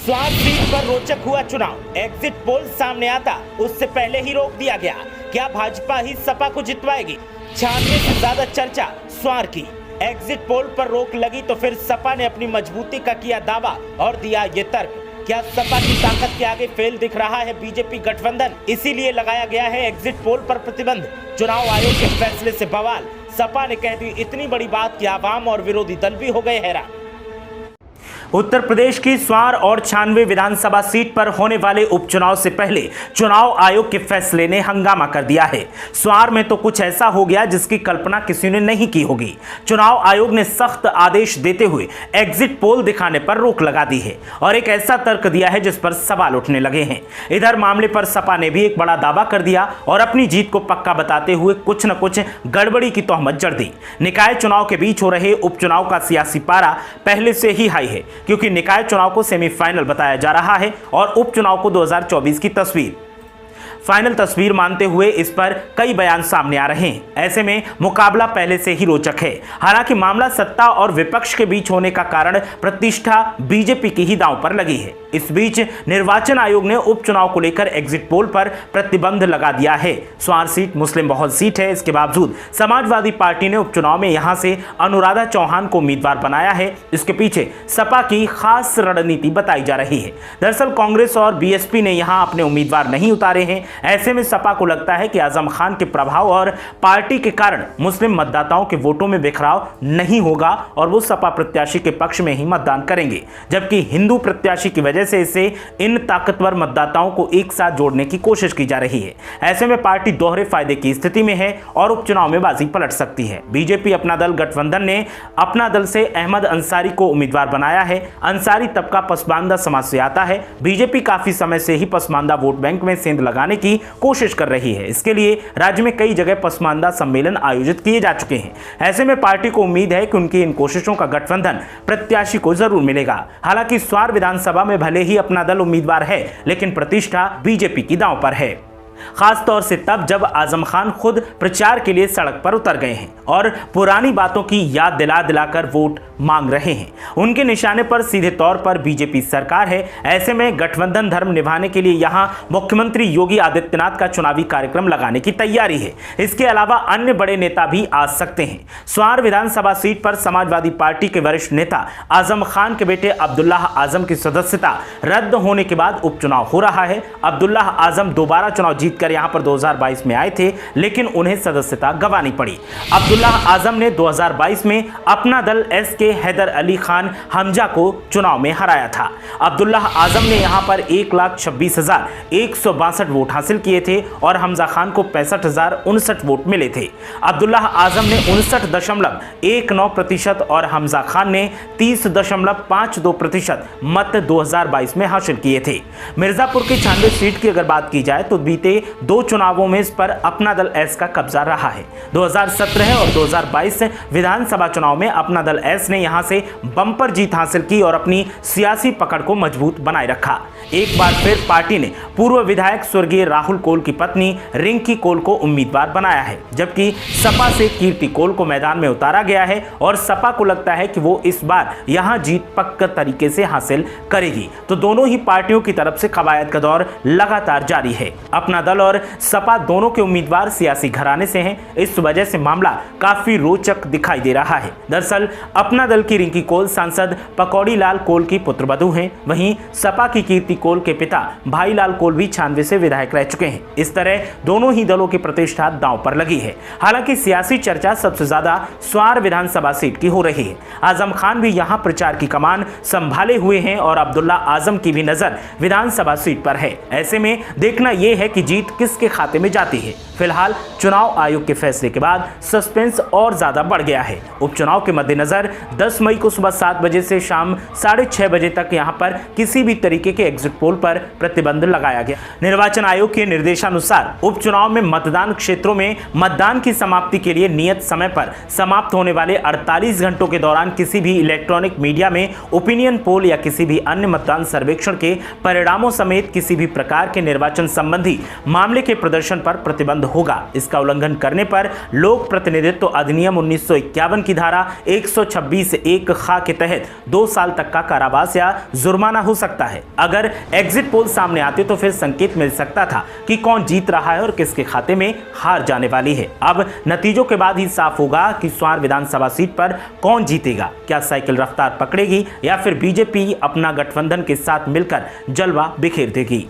स्वार seat पर रोचक हुआ चुनाव। एग्जिट पोल सामने आता उससे पहले ही रोक दिया गया। क्या भाजपा ही सपा को जितवाएगी? 96 से ज्यादा चर्चा स्वार की। एग्जिट पोल पर रोक लगी तो फिर सपा ने अपनी मजबूती का किया दावा और दिया ये तर्क। क्या सपा की ताकत के आगे फेल दिख रहा है बीजेपी गठबंधन? इसीलिए लगाया गया है एग्जिट पोल पर प्रतिबंध। चुनाव आयोग के फैसले से बवाल। सपा ने कह दी इतनी बड़ी बात कि आवाम और विरोधी दल भी हो गए हैरान। उत्तर प्रदेश की स्वार और 96 विधानसभा सीट पर होने वाले उपचुनाव से पहले चुनाव आयोग के फैसले ने हंगामा कर दिया है। स्वार में तो कुछ ऐसा हो गया जिसकी कल्पना किसी ने नहीं की होगी। चुनाव आयोग ने सख्त आदेश देते हुए एग्जिट पोल दिखाने पर रोक लगा दी है और एक ऐसा तर्क दिया है जिस पर सवाल उठने लगे हैं। इधर मामले पर सपा ने भी एक बड़ा दावा कर दिया और अपनी जीत को पक्का बताते हुए कुछ न कुछ गड़बड़ी की तोहमत जड़ दी। निकाय चुनाव के बीच हो रहे उपचुनाव का सियासी पारा पहले से ही हाई है, क्योंकि निकाय चुनाव को सेमीफाइनल बताया जा रहा है और उपचुनाव को 2024 की तस्वीर फाइनल तस्वीर मानते हुए इस पर कई बयान सामने आ रहे हैं। ऐसे में मुकाबला पहले से ही रोचक है। हालांकि मामला सत्ता और विपक्ष के बीच होने का कारण प्रतिष्ठा बीजेपी की ही दांव पर लगी है। इस बीच निर्वाचन आयोग ने उपचुनाव को लेकर एग्जिट पोल पर प्रतिबंध लगा दिया है। स्वार सीट मुस्लिम बहुल सीट है। इसके बावजूद समाजवादी पार्टी ने उपचुनाव में यहां से अनुराधा चौहान को उम्मीदवार बनाया है। इसके पीछे सपा की खास रणनीति बताई जा रही है। दरअसल कांग्रेस और बीएसपी ने यहां अपने उम्मीदवार नहीं उतारे हैं। ऐसे में सपा को लगता है कि आजम खान के प्रभाव और पार्टी के कारण मुस्लिम मतदाताओं के वोटों में बिखराव नहीं होगा और वो सपा प्रत्याशी के पक्ष में ही मतदान करेंगे, जबकि हिंदू प्रत्याशी की वजह से इसे इन ताकतवर मतदाताओं को एक साथ जोड़ने की कोशिश की जा रही है। ऐसे में पार्टी दोहरे फायदे की स्थिति में है और उपचुनाव में बाजी पलट सकती है। बीजेपी अपना दल गठबंधन ने अपना दल से अहमद अंसारी को उम्मीदवार बनाया है। अंसारी तबका पसमानदा समाज से आता है। बीजेपी काफी समय से ही पसमानदा वोट बैंक में सेंध लगाने की कोशिश कर रही है। इसके लिए राज्य में कई जगह पसमानदा सम्मेलन आयोजित किए जा चुके हैं। ऐसे में पार्टी को उम्मीद है कि उनकी इन कोशिशों का गठबंधन प्रत्याशी को जरूर मिलेगा। हालांकि स्वार विधानसभा में भले ही अपना दल उम्मीदवार है, लेकिन प्रतिष्ठा बीजेपी की दांव पर है, खास तौर से तब जब आजम खान खुद प्रचार के लिए सड़क पर उतर गए हैं और पुरानी बातों की याद दिला दिलाकर वोट मांग रहे हैं। उनके निशाने पर सीधे तौर पर बीजेपी सरकार है। ऐसे में गठबंधन धर्म निभाने के लिए यहां मुख्यमंत्री योगी आदित्यनाथ का चुनावी कार्यक्रम लगाने की तैयारी है। इसके अलावा अन्य बड़े नेता भी आ सकते हैं। स्वार विधानसभा सीट पर समाजवादी पार्टी के वरिष्ठ नेता आजम खान के बेटे अब्दुल्लाह आजम की सदस्यता रद्द होने के बाद उपचुनाव हो रहा है। अब्दुल्लाह आजम दोबारा चुनाव जीतकर यहां पर 2022 में आए थे, लेकिन उन्हें सदस्यता गंवानी पड़ी। अब्दुल्लाह आजम ने 2022 में अपना दल एसके हैदर अली खान हमजा को चुनाव में हराया था। अब्दुल्लाह आजम ने यहां पर 1,26,162 वोट हासिल किए थे और हमजा खान को 65,059 वोट मिले थे। अब्दुल्लाह आजम ने 59.19% और हमजा खान ने 30.52% मत 2022 में हासिल किए थे। मिर्जापुर की 96 सीट की अगर बात की जाए तो बीते 2 चुनावों में इस पर अपना दल एस का कब्जा रहा है। 2017 और 2022 विधानसभा चुनाव में अपना दल एस ने यहां से बम्पर जीत हासिल की और अपनी सियासी पकड़ को मजबूत बनाए रखा। एक बार फिर पार्टी ने पूर्व विधायक स्वर्गीय राहुल कोल की पत्नी रिंकी कोल को उम्मीदवार बनाया है, जबकि सपा से कीर्ति कोल को मैदान में उतारा गया है और सपा को लगता है कि वो इस बार यहां जीत पक्का तरीके से हासिल करेगी। तो दोनों ही पार्टियों की तरफ से कवायद का दौर लगातार जारी है। अपना दल और सपा दोनों के उम्मीदवार सियासी घराने से हैं। इस वजह से मामला काफी रोचक दिखाई दे रहा है। दरअसल अपना दल की रिंकी कोल सांसद पकौड़ी लाल कोल की पुत्रवधू हैं। वहीं सपा की कीर्ति कोल के पिता भाई लाल कोल भी 96 से विधायक रह चुके हैं। इस तरह दोनों ही दलों की प्रतिष्ठा दांव पर लगी है। हालांकि सियासी चर्चा सबसे ज्यादा स्वार विधानसभा सीट की हो रही है। आजम खान भी यहां प्रचार की कमान संभाले हुए हैं और अब्दुल्ला आजम की भी नजर विधानसभा सीट पर है। ऐसे में देखना यह है कि जीत किसके खाते में जाती है। फिलहाल चुनाव आयोग के फैसले के बाद सस्पेंस और ज्यादा बढ़ गया है। उपचुनाव के मद्देनजर 10 मई को सुबह 7 बजे से शाम 6:30 बजे तक यहां पर किसी भी तरीके के एग्जिट पोल पर प्रतिबंध लगाया गया। निर्वाचन आयोग के निर्देशानुसार उपचुनाव में मतदान क्षेत्रों में मतदान की समाप्ति के लिए नियत समय पर समाप्त होने वाले 48 घंटों के दौरान किसी भी इलेक्ट्रॉनिक मीडिया में ओपिनियन पोल या किसी भी अन्य मतदान सर्वेक्षण के परिणामों समेत किसी भी प्रकार के निर्वाचन संबंधी मामले के प्रदर्शन पर प्रतिबंध होगा। इसका उल्लंघन करने पर लोक प्रतिनिधित्व अधिनियम 1951 की धारा 126(1) ख के तहत 2 साल तक का कारावास या जुर्माना हो सकता है। अगर एग्जिट पोल सामने आते तो फिर संकेत मिल सकता था कि कौन जीत रहा है और किसके खाते में हार जाने वाली है। अब नतीजों के बाद ही साफ होगा कि स्वार विधानसभा सीट पर कौन जीतेगा। क्या साइकिल रफ्तार पकड़ेगी या फिर बीजेपी अपना गठबंधन के साथ मिलकर जलवा बिखेर देगी।